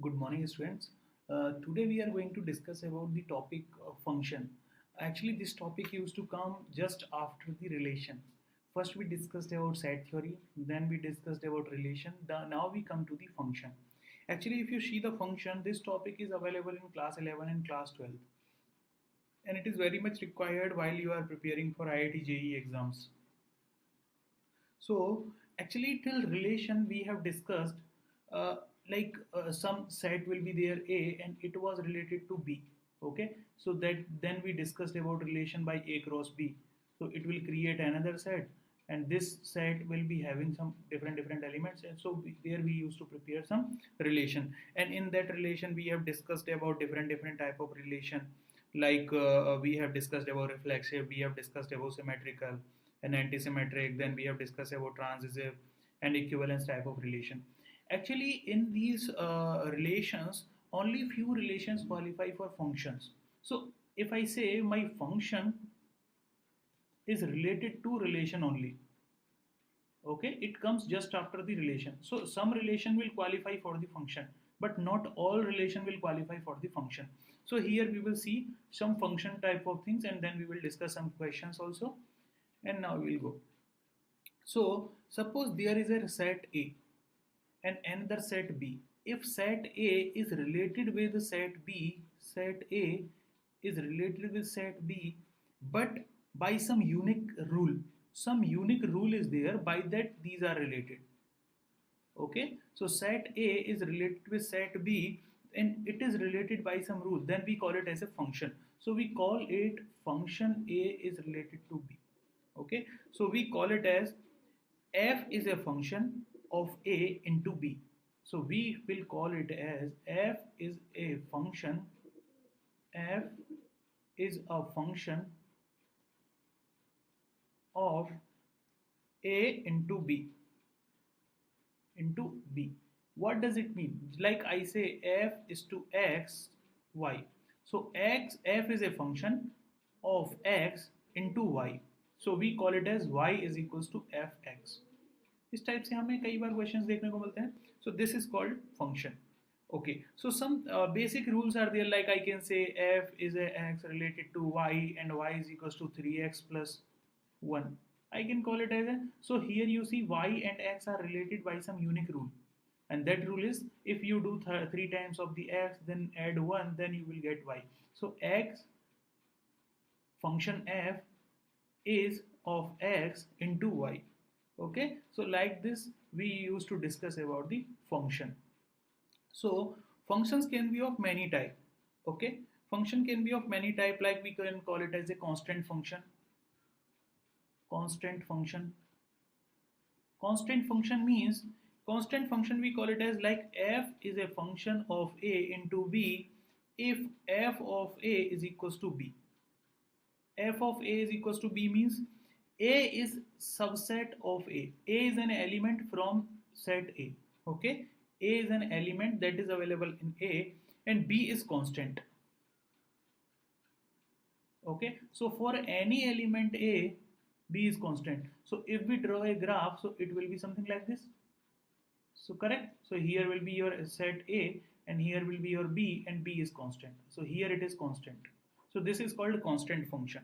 Good morning, students. Today we are going to discuss about the topic function. Actually, this topic used to come just after the relation. First, we discussed about set theory, then we discussed about relation. Now we come to the function. Actually, if you see the function, this topic is available in class 11 and class 12, and it is very much required while you are preparing for IIT JEE exams. So actually till relation we have discussed uh, some set will be there A and it was related to B. Okay, so that then we discussed about relation by A cross B. So it will create another set and this set will be having some different elements, and so there we used to prepare some relation, and in that relation we have discussed about different type of relation, we have discussed about reflexive, we have discussed about symmetrical and antisymmetric, then we have discussed about transitive and equivalence type of relation. Actually in these relations only few relations qualify for functions. So if I say my function is related to relation only, okay, it comes just after the relation, so some relation will qualify for the function but not all relation will qualify for the function. So here we will see some function type of things and then we will discuss some questions also, and now we will go. So suppose there is a set A and another set B. If set A is related with set B, set A is related with set B, but by some unique rule is there, by that these are related. Okay, so set A is related with set B and it is related by some rule, then we call it as a function. So we call it function A is related to B. Okay, so we call it as f is a function of A into B. So we will call it as f is a function, f is a function of A into B. What does it mean? Like I say f is to x, y. So f is a function of x into y. So we call it as y is equals to fx. इस type से हमें कई बार questions देखने को मिलते हैं. So this is called function. Okay, so some basic rules are there, like I can say f is a x related to y and y is equals to 3x plus 1. I can call it as a, so here you see y and x are related by some unique rule, and that rule is if you do 3 times of the x then add 1 then you will get y. So x function f is of x into y. Okay, so like this we used to discuss about the function. So functions can be of many type. Okay, function can be of many type, like we can call it as a constant function. Constant function, constant function means, constant function we call it as like f is a function of A into B if f of A is equals to B. F of A is equals to B means A is subset of A. A is an element from set A. Okay, A is an element that is available in A and B is constant. Okay, so for any element A, B is constant. So if we draw a graph, so it will be something like this. So correct. So here will be your set A and here will be your B and B is constant. So here it is constant. So this is called constant function.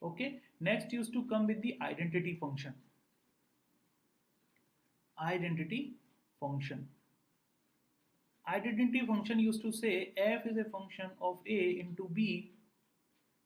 Okay, next used to come with the identity function. Identity function. Identity function used to say f is a function of A into B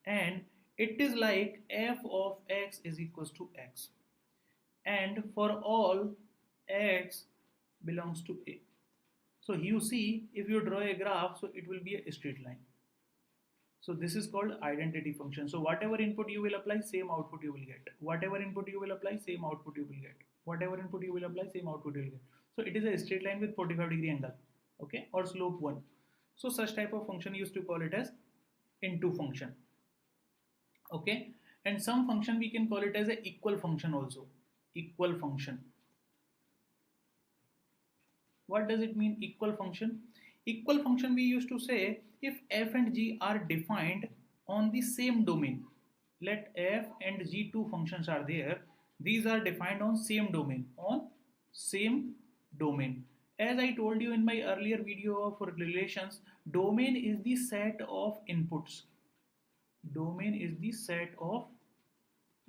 and it is like f of x is equals to x, and for all x belongs to A. So you see if you draw a graph, so it will be a straight line. So this is called identity function. So whatever input you will apply, same output you will get. Whatever input you will apply, same output you will get. Whatever input you will apply, same output you will get. So it is a straight line with 45-degree angle, okay, or slope 1. So such type of function used to call it as into function. Okay, and some function we can call it as a equal function also. Equal function. What does it mean, equal function? Equal function we used to say if f and g are defined on the same domain. Let f and g two functions are there. These are defined on same domain. On same domain. As I told you in my earlier video of relations, domain is the set of inputs. Domain is the set of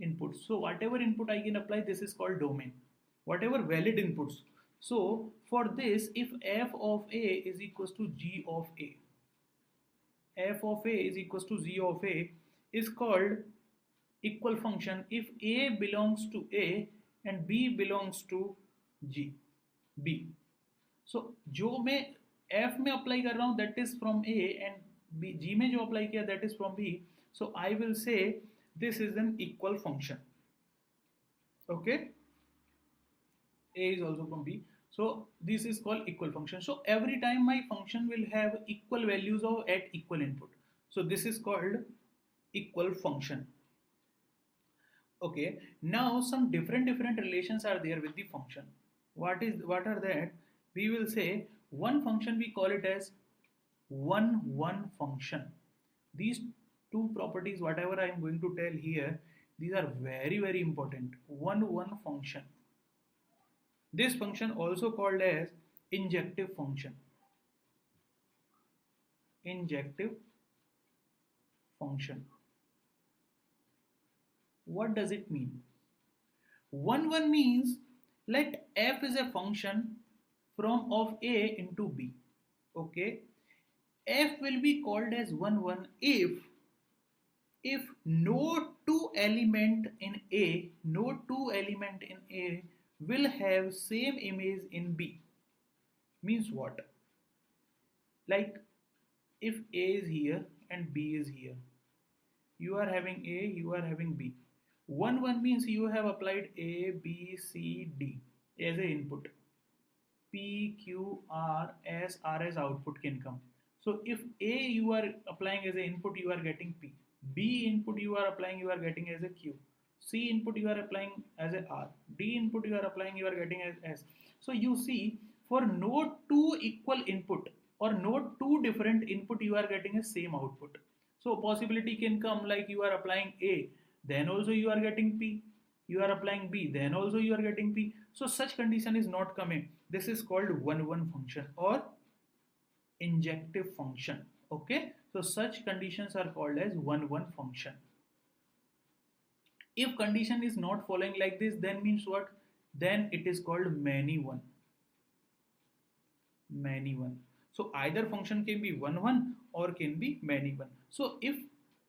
inputs. So whatever input I can apply, this is called domain. Whatever valid inputs. So for this, if f of a is equals to g of a, f of a is equals to g of a is called equal function if a belongs to a and b belongs to g, b. So जो मैं f में apply कर रहा हूँ that is from a and b, g में जो apply किया that is from b. So I will say this is an equal function. Okay, a is also from b. So this is called equal function. So every time my function will have equal values of at equal input. So this is called equal function. Okay, now some different relations are there with the function. What are that? We will say one function, we call it as one function. These two properties, whatever I am going to tell here, these are very important. One function. This function also called as injective function. Injective function. What does it mean? One means let f is a function from of a into b. Okay, f will be called as 1 if no two element in a will have same image in b. Means what? Like if a is here and b is here, you are having a, you are having b. 1 means you have applied a, b, c, d as a input. P, Q, R, S, R as output can come. So if A you are applying as an input, you are getting P. B input you are applying, you are getting as a Q. C input you are applying as a R. D input you are applying, you are getting as S. So you see, for no two equal input or no two different input, you are getting a same output. So possibility can come like you are applying A, then also you are getting P. You are applying B, then also you are getting P. So such condition is not coming. This is called one function or injective function. Okay, so such conditions are called as one function. If condition is not following like this, then means what? Then it is called many one. So either function can be one or can be many one. So if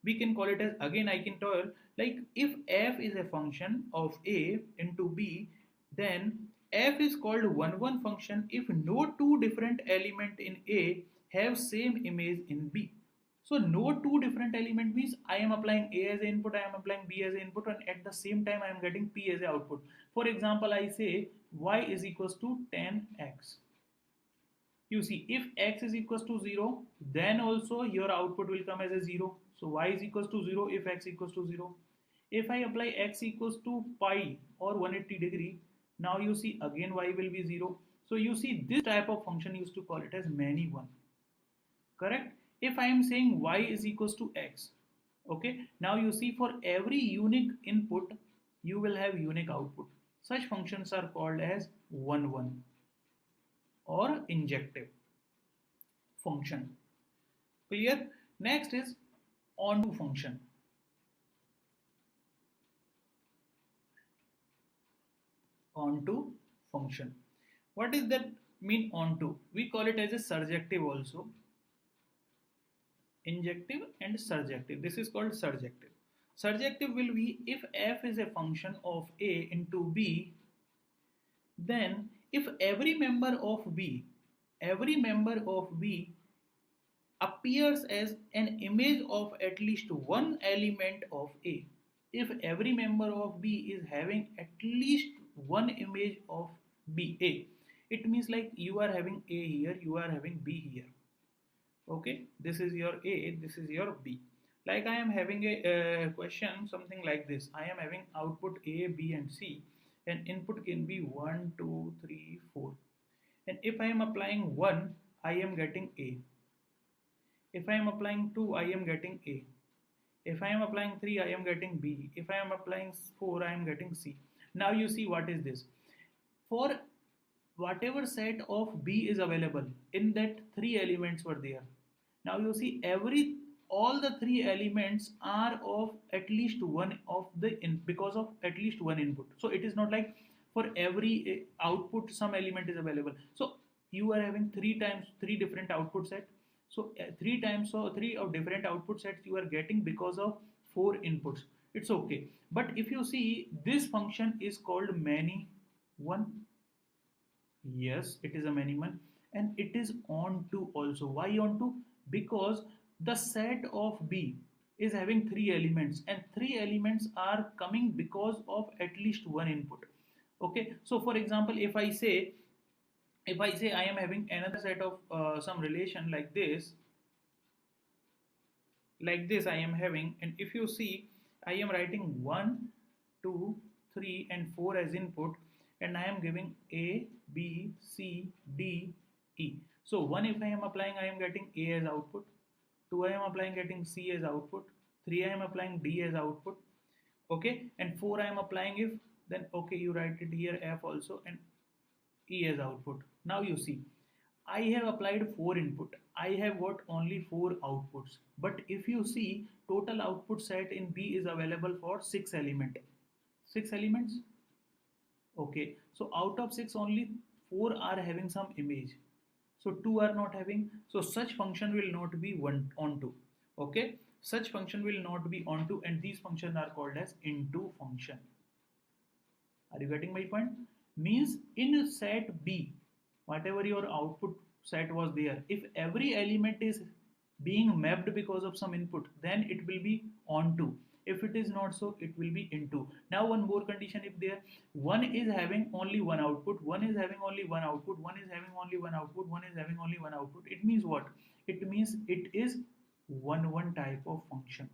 we can call it as, again I can tell, like if f is a function of a into b, then f is called one function if no two different element in a have same image in b. So no two different element means I am applying a as input, I am applying b as input, and at the same time I am getting p as output. For example, I say y is equals to 10x. You see, if x is equals to 0, then also your output will come as a 0. So y is equals to 0 if x equals to 0. If I apply x equals to pi or 180 degree, now you see again y will be 0. So you see this type of function used to call it as many one. Correct? If I am saying y is equals to x, okay, now you see for every unique input, you will have unique output. Such functions are called as one or injective function. Clear? Next is onto function. Onto function. What does that mean, onto? We call it as a surjective also. Injective and surjective. This is called surjective. Surjective will be if f is a function of a into b, then if every member of b appears as an image of at least one element of a. If every member of b is having at least one image of b, a, it means like you are having a here, you are having b here. Okay, this is your a, this is your b. Like I am having a question something like this. I am having output a, b and c, and input can be 1, 2, 3, 4. And if I am applying 1, I am getting a. If I am applying 2, I am getting a. If I am applying 3, I am getting b. If I am applying 4, I am getting c. Now you see what is this. For whatever set of B is available, in that three elements were there. Now you see all the three elements are of at least one of the because of at least one input. So it is not like for every output some element is available. So you are having three different output set. So three times, so three of different output sets you are getting because of four inputs. It's okay. But if you see, this function is called many one. Yes, it is a many one, and it is on to also. Why on to? Because the set of B is having three elements, and three elements are coming because of at least one input. Okay, so for example, if I say I am having another set of some relation like this I am having, and if you see, I am writing 1 2 3 and 4 as input, and I am giving a b c d e. So 1, if I am applying, I am getting a as output. 2, I am applying, getting c as output. 3, I am applying d as output. Okay, and 4 I am applying, if then okay, you write it here f also, and E as output. Now you see, I have applied 4 input. I have got only 4 outputs. But if you see, total output set in B is available for 6 element. 6 elements? Okay. So out of 6, only 4 are having some image. So 2 are not having. So such function will not be one onto. Okay. Such function will not be onto, and these functions are called as into function. Are you getting my point? Means in set B, whatever your output set was there, if every element is being mapped because of some input, then it will be onto. If it is not so, it will be into. Now one more condition, if there one is having only one output, one is having only one output, one is having only one output, one is having only one output, it means what? It means it is one type of function.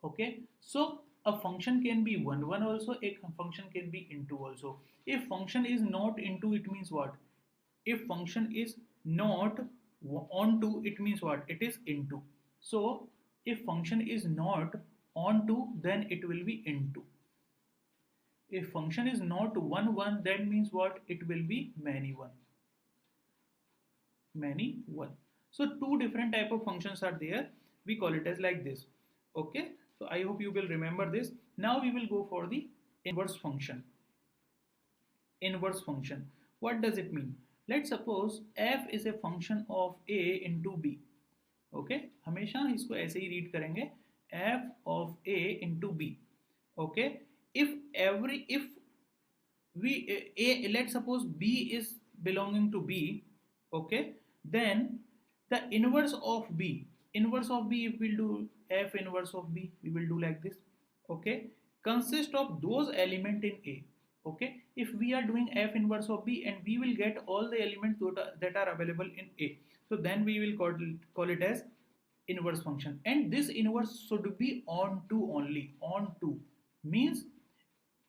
Okay, so a function can be one also, a function can be into also. If function is not into, it means what? If function is not onto, it means what? It is into. So if function is not onto, then it will be into. If function is not one, that means what? It will be many one. So two different type of functions are there. We call it as like this. Okay, so I hope you will remember this. Now we will go for the inverse function. Inverse function, what does it mean? Let's suppose f is a function of a into b. Okay, हमेशा इसको ऐसे ही read करेंगे, f of a into b. Okay, if we let's suppose b is belonging to b. Okay, then the inverse of b, if we'll do f inverse of b, we will do like this. Okay, consist of those element in a. Okay, if we are doing f inverse of b, and we will get all the elements that are available in a, so then we will call it as inverse function. And this inverse should be on to only. On to means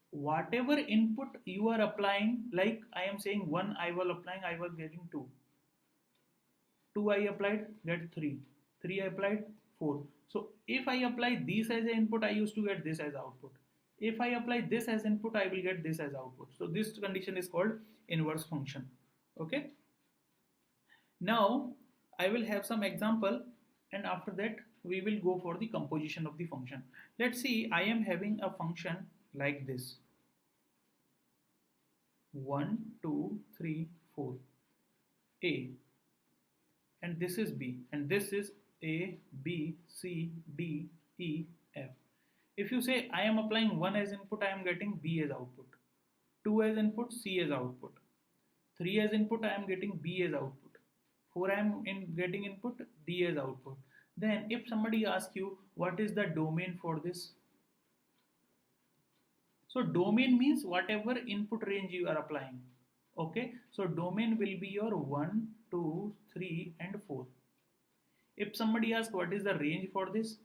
whatever input you are applying, like I am saying 1 I was applying, I was getting 2. 2 I applied, get 3. 3 I applied, 4. So if I apply this as an input, I used to get this as output. If I apply this as input, I will get this as output. So this condition is called inverse function. Okay. Now I will have some example, and after that we will go for the composition of the function. Let's see, I am having a function like this. 1 2 3 4 a, and this is b, and this is a b c d e f. If you say I am applying 1 as input, I am getting b as output. 2 as input, c as output. 3 as input, I am getting b as output. 4 I am getting input, d as output. Then if somebody asks you what is the domain for this, so domain means whatever input range you are applying. Okay, so domain will be your 1 2 3 and 4. If somebody asks what is the range for this,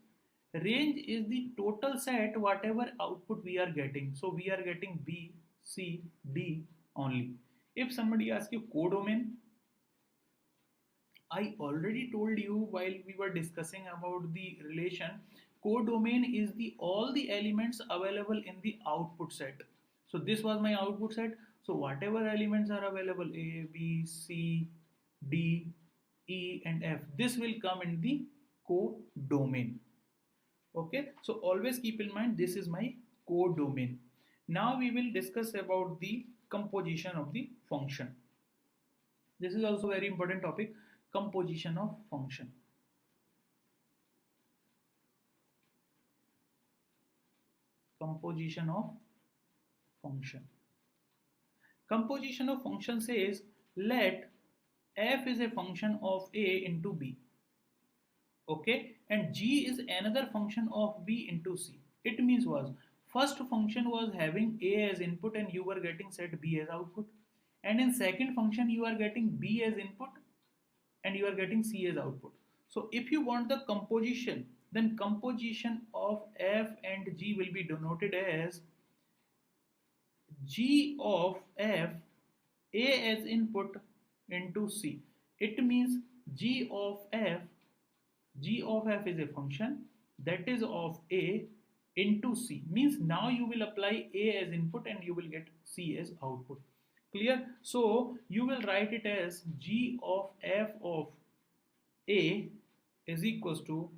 range is the total set whatever output we are getting. So we are getting b c d only. If somebody asks you codomain, I already told you while we were discussing about the relation, codomain is the all the elements available in the output set. So this was my output set. So whatever elements are available, A, B, C, D, E and F, this will come in the codomain. Okay, so always keep in mind this is my codomain. Now we will discuss about the composition of the function. This is also very important topic, composition of function. Composition of function. Composition of function says let f is a function of a into b, okay, and g is another function of b into c. It means was first function was having a as input and you were getting set b as output, and in second function you are getting b as input and you are getting c as output. So if you want the composition, then composition of f and g will be denoted as g of f, a as input into c. It means g of f, g of f is a function that is of a into c, means now you will apply a as input and you will get c as output. Clear? So you will write it as g of f of a is equals to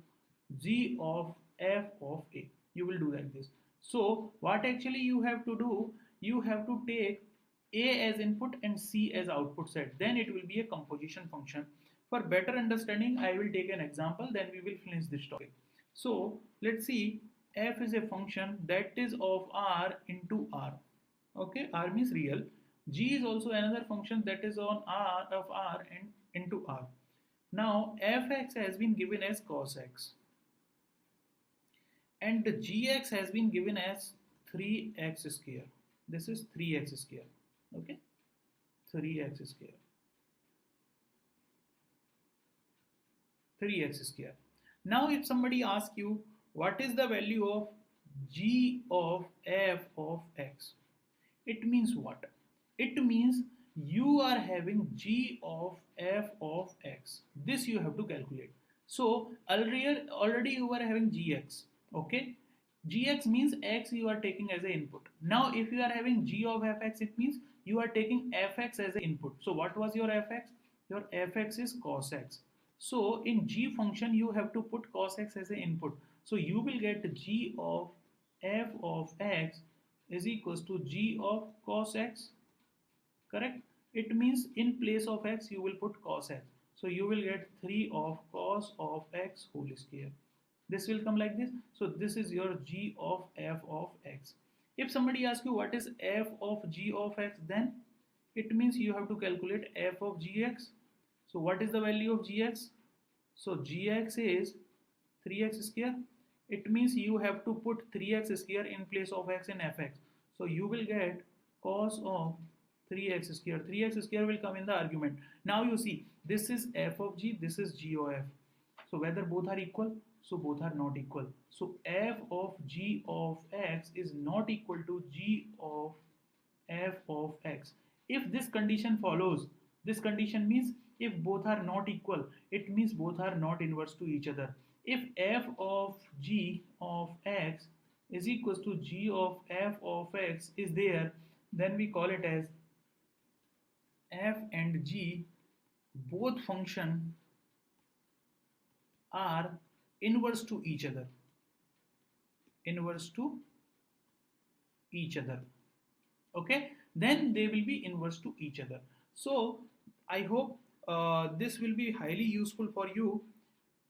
g of f of a. You will do like this. So what actually you have to do, you have to take a as input and c as output set, then it will be a composition function. For better understanding, I will take an example, then we will finish this topic. So let's see, f is a function that is of r into r. Okay, r means real. G is also another function that is on r of r and into r. Now fx has been given as cos x and gx has been given as 3x square. This is 3x square. Okay, 3x square. 3x square. Now if somebody asks you what is the value of g of f of x, it means what? It means you are having g of f of x. This you have to calculate. So already you are having gx. Okay, gx means x you are taking as an input. Now if you are having g of fx, it means you are taking fx as an input. So what was your fx? Your fx is cos x. So in g function you have to put cos x as an input. So you will get g of f of x is equals to g of cos x. Correct? It means in place of x you will put cos x. So you will get 3 of cos of x whole square. This will come like this. So this is your g of f of x. If somebody asks you what is f of g of x, then it means you have to calculate f of gx. So what is the value of gx? So gx is 3x square. It means you have to put 3x square in place of x in fx. So you will get cos of 3x square. 3x square will come in the argument. Now you see, this is f of g, this is g of f. So whether both are equal? So both are not equal. So f of g of x is not equal to g of f of x. If this condition follows, this condition means if both are not equal, it means both are not inverse to each other. If f of g of x is equals to g of f of x is there, then we call it as f and g both function are inverse to each other. Inverse to each other. Okay, then they will be inverse to each other. So I hope this will be highly useful for you,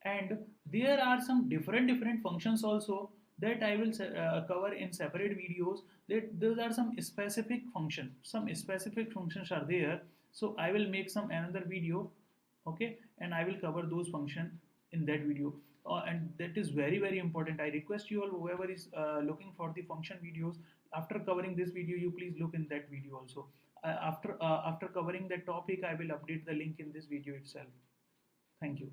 and there are some different functions also that I will cover in separate videos. That those are some specific functions are there. So I will make some another video, okay, and I will cover those function in that video. And that is very important. I request you all, whoever is looking for the function videos, after covering this video, you please look in that video also. After covering that topic, I will update the link in this video itself. Thank you.